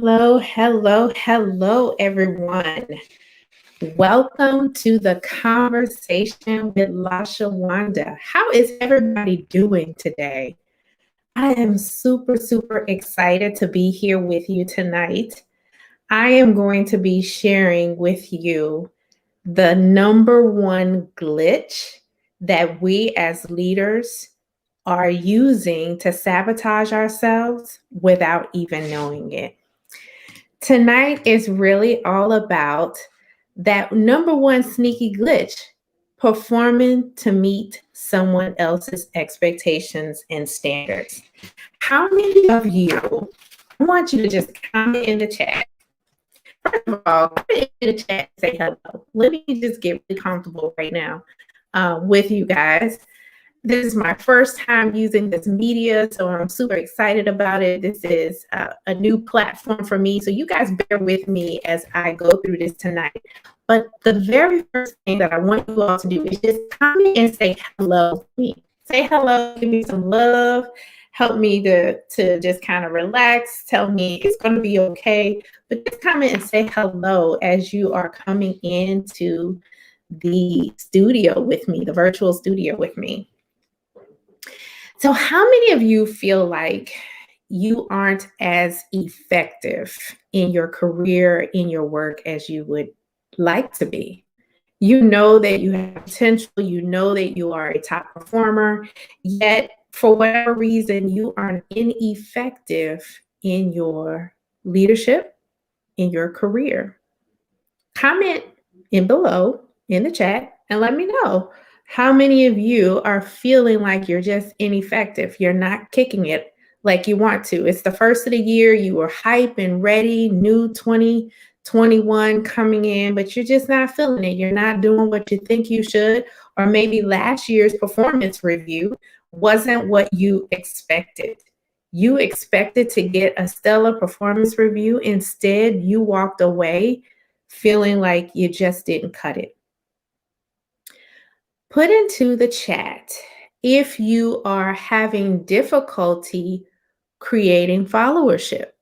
Hello, hello, hello, everyone. Welcome to the conversation with LaShawanda. How is everybody doing today? I am super excited to be here with you tonight. I am going to be sharing with you the number one glitch that we as leaders are using to sabotage ourselves without even knowing it. Tonight is really all about that number one sneaky glitch, performing to meet someone else's expectations and standards. How many of you, I want you to just comment in the chat. First of all, comment in the chat and say hello. Let me just get really comfortable right now with you guys. This is my first time using this media, so I'm super excited about it. This is a new platform for me, so you guys bear with me as I go through this tonight. But the very first thing that I want you all to do is just comment and say hello to me. Say hello, give me some love, help me to just kind of relax, tell me it's going to be okay. But just comment and say hello as you are coming into the studio with me, the virtual studio with me. So how many of you feel like you aren't as effective in your career, in your work as you would like to be? You know that you have potential, you know that you are a top performer, yet for whatever reason, you are ineffective in your leadership, in your career. Comment in below in the chat and let me know. How many of you are feeling like you're just ineffective? You're not kicking it like you want to. It's the first of the year. You were hype and ready, new 2021 coming in, but you're just not feeling it. You're not doing what you think you should. Or maybe last year's performance review wasn't what you expected. You expected to get a stellar performance review. Instead, you walked away feeling like you just didn't cut it. Put into the chat if you are having difficulty creating followership.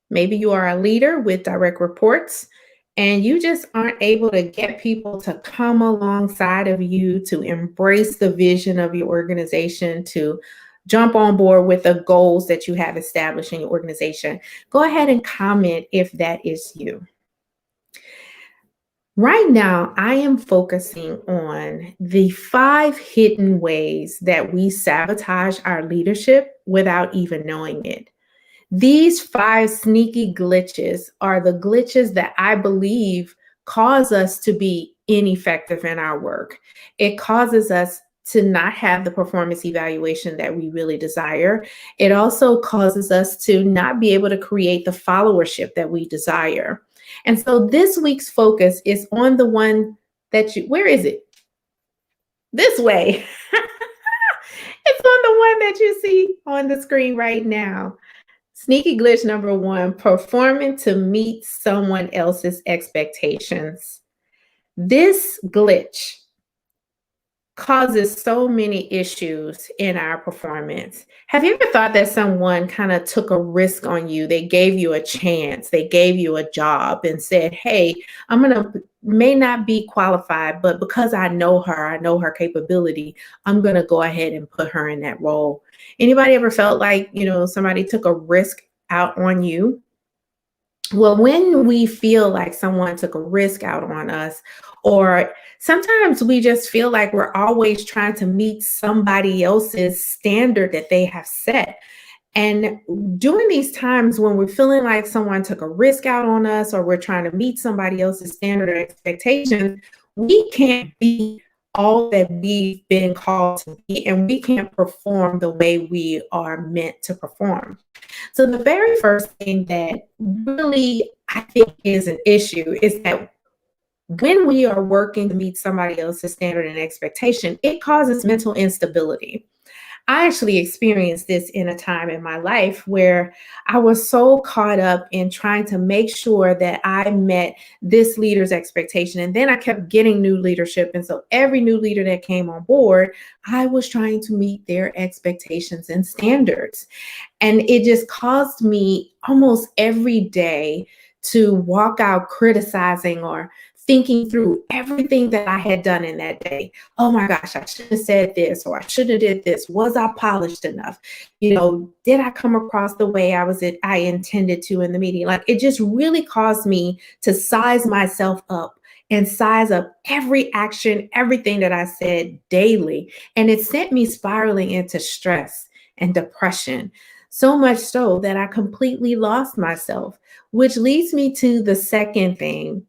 Maybe you are a leader with direct reports and you just aren't able to get people to come alongside of you, to embrace the vision of your organization, to jump on board with the goals that you have established in your organization. Go ahead and comment if that is you. Right now, I am focusing on the 5 hidden ways that we sabotage our leadership without even knowing it. These 5 sneaky glitches are the glitches that I believe cause us to be ineffective in our work. It causes us to not have the performance evaluation that we really desire. It also causes us to not be able to create the followership that we desire. And so this week's focus is on the one that where is it? This way. It's on the one that you see on the screen right now. Sneaky glitch number 1, performing to meet someone else's expectations. This glitch causes so many issues in our performance. Have you ever thought that someone kind of took a risk on you? They gave you a chance, they gave you a job and said, hey, may not be qualified, but because I know her capability, I'm going to go ahead and put her in that role. Anybody ever felt like, somebody took a risk out on you? Well, when we feel like someone took a risk out on us, or sometimes we just feel like we're always trying to meet somebody else's standard that they have set. And during these times when we're feeling like someone took a risk out on us, or we're trying to meet somebody else's standard or expectations, we can't be all that we've been called to be, and we can't perform the way we are meant to perform. So the very first thing that really I think is an issue is that when we are working to meet somebody else's standard and expectation, it causes mental instability. I actually experienced this in a time in my life where I was so caught up in trying to make sure that I met this leader's expectation. And then I kept getting new leadership. And so every new leader that came on board, I was trying to meet their expectations and standards. And it just caused me almost every day to walk out criticizing or thinking through everything that I had done in that day. Oh my gosh, I should have said this, or I should have did this. Was I polished enough? Did I come across the way I intended to in the meeting? Like, it just really caused me to size myself up and size up every action, everything that I said daily. And it sent me spiraling into stress and depression. So much so that I completely lost myself, which leads me to the second thing.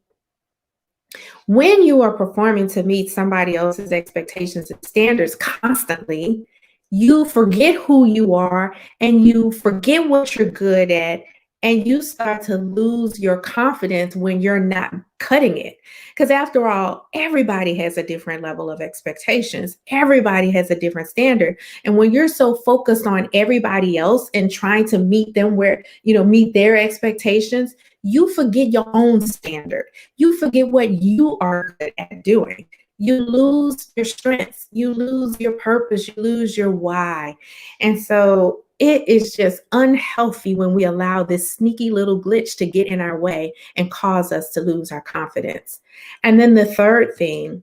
When you are performing to meet somebody else's expectations and standards constantly, you forget who you are and you forget what you're good at, and you start to lose your confidence when you're not cutting it. Because after all, everybody has a different level of expectations, everybody has a different standard. And when you're so focused on everybody else and trying to meet them meet their expectations, you forget your own standard. You forget what you are good at doing. You lose your strengths, you lose your purpose, you lose your why. And so it is just unhealthy when we allow this sneaky little glitch to get in our way and cause us to lose our confidence. And then the third thing,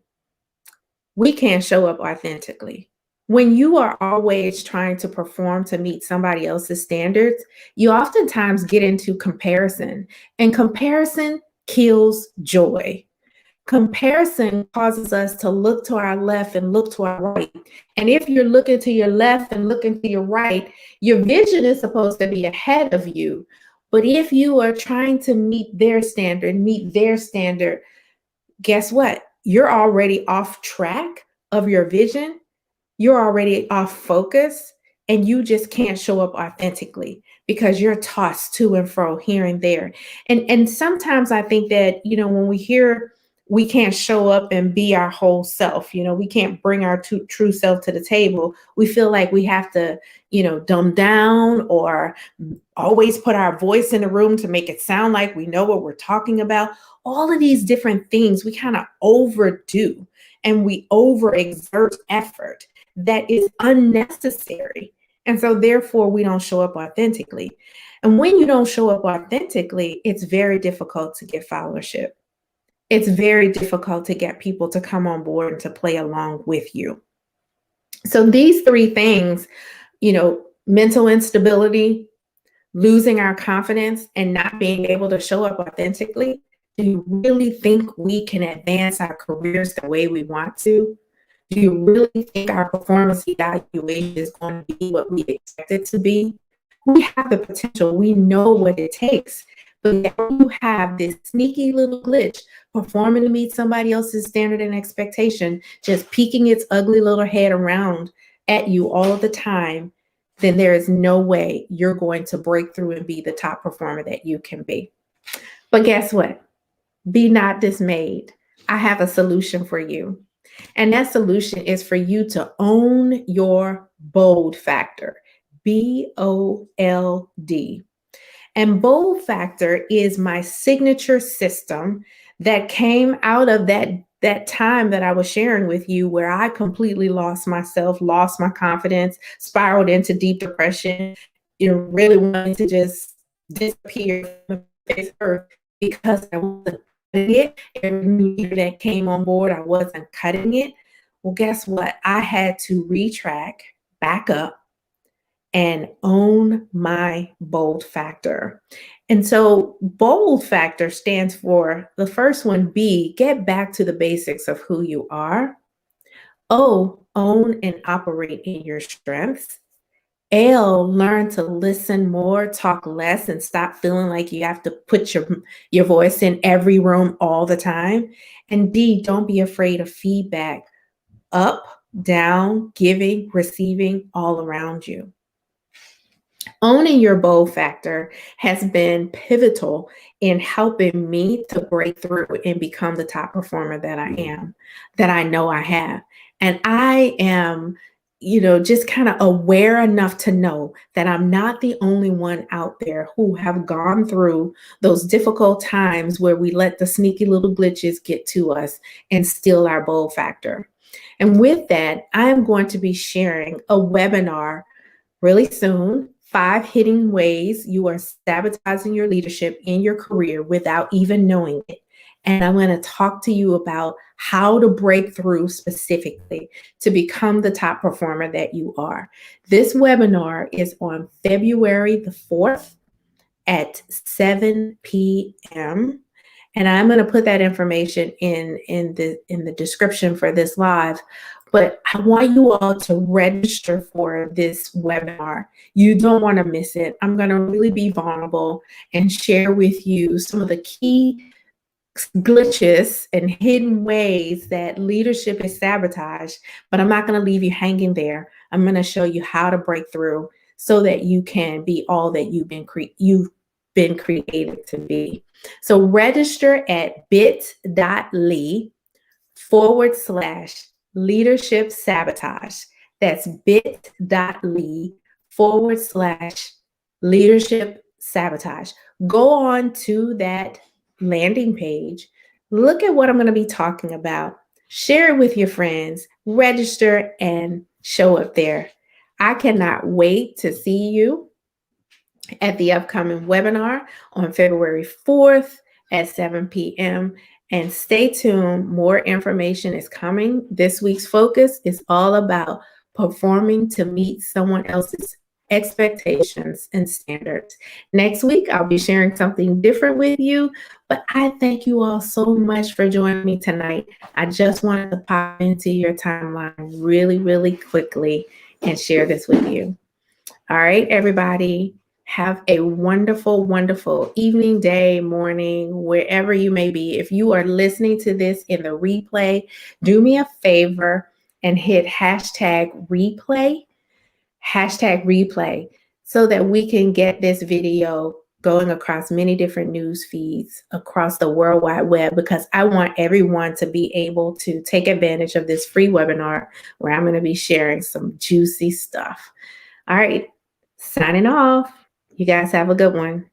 we can't show up authentically. When you are always trying to perform to meet somebody else's standards, you oftentimes get into comparison, and comparison kills joy. Comparison causes us to look to our left and look to our right. And if you're looking to your left and looking to your right, your vision is supposed to be ahead of you. But if you are trying to meet their standard, guess what? You're already off track of your vision. You're already off focus, and you just can't show up authentically because you're tossed to and fro here and there. And sometimes I think that, when we hear we can't show up and be our whole self, we can't bring our true self to the table, we feel like we have to, dumb down or always put our voice in the room to make it sound like we know what we're talking about. All of these different things we kind of overdo, and we overexert effort that is unnecessary. And so therefore we don't show up authentically. And when you don't show up authentically, it's very difficult to get followership. It's very difficult to get people to come on board and to play along with you. So these three things, mental instability, losing our confidence, and not being able to show up authentically, do you really think we can advance our careers the way we want to? Do you really think our performance evaluation is going to be what we expect it to be? We have the potential. We know what it takes. But you have this sneaky little glitch performing to meet somebody else's standard and expectation, just peeking its ugly little head around at you all of the time, then there is no way you're going to break through and be the top performer that you can be. But guess what? Be not dismayed. I have a solution for you. And that solution is for you to own your bold factor, BOLD. And bold factor is my signature system that came out of that time that I was sharing with you, where I completely lost myself, lost my confidence, spiraled into deep depression, really wanted to just disappear from the face of earth because I wasn't cutting it. Every new leader that came on board, I wasn't cutting it. Well, guess what? I had to retrack, back up, and own my bold factor. And so bold factor stands for, the first one, B, get back to the basics of who you are. O, own and operate in your strengths. L, learn to listen more, talk less, and stop feeling like you have to put your voice in every room all the time. And D, don't be afraid of feedback, up, down, giving, receiving, all around you. Owning your bold factor has been pivotal in helping me to break through and become the top performer that I am, that I know I have. And I am just kind of aware enough to know that I'm not the only one out there who have gone through those difficult times where we let the sneaky little glitches get to us and steal our bold factor. And with that, I am going to be sharing a webinar really soon. 5 hidden ways you are sabotaging your leadership in your career without even knowing it. And I'm going to talk to you about how to break through specifically to become the top performer that you are. This webinar is on February the 4th at 7 p.m. And I'm going to put that information in the description for this live. But I want you all to register for this webinar. You don't want to miss it. I'm going to really be vulnerable and share with you some of the key glitches and hidden ways that leadership is sabotaged, but I'm not going to leave you hanging there. I'm going to show you how to break through so that you can be all that you've been created to be. So register at bit.ly/leadership sabotage. That's bit.ly/leadership sabotage. Go on to that landing page, look at what I'm going to be talking about, share it with your friends, register, and show up there. I cannot wait to see you at the upcoming webinar on February 4th at 7 p.m. And stay tuned, more information is coming. This week's focus is all about performing to meet someone else's expectations and standards. Next week, I'll be sharing something different with you, but I thank you all so much for joining me tonight. I just wanted to pop into your timeline really, really quickly and share this with you. All right, everybody. Have a wonderful, wonderful evening, day, morning, wherever you may be. If you are listening to this in the replay, do me a favor and hit #replay, so that we can get this video going across many different news feeds across the World Wide Web, because I want everyone to be able to take advantage of this free webinar where I'm going to be sharing some juicy stuff. All right, signing off. You guys have a good one.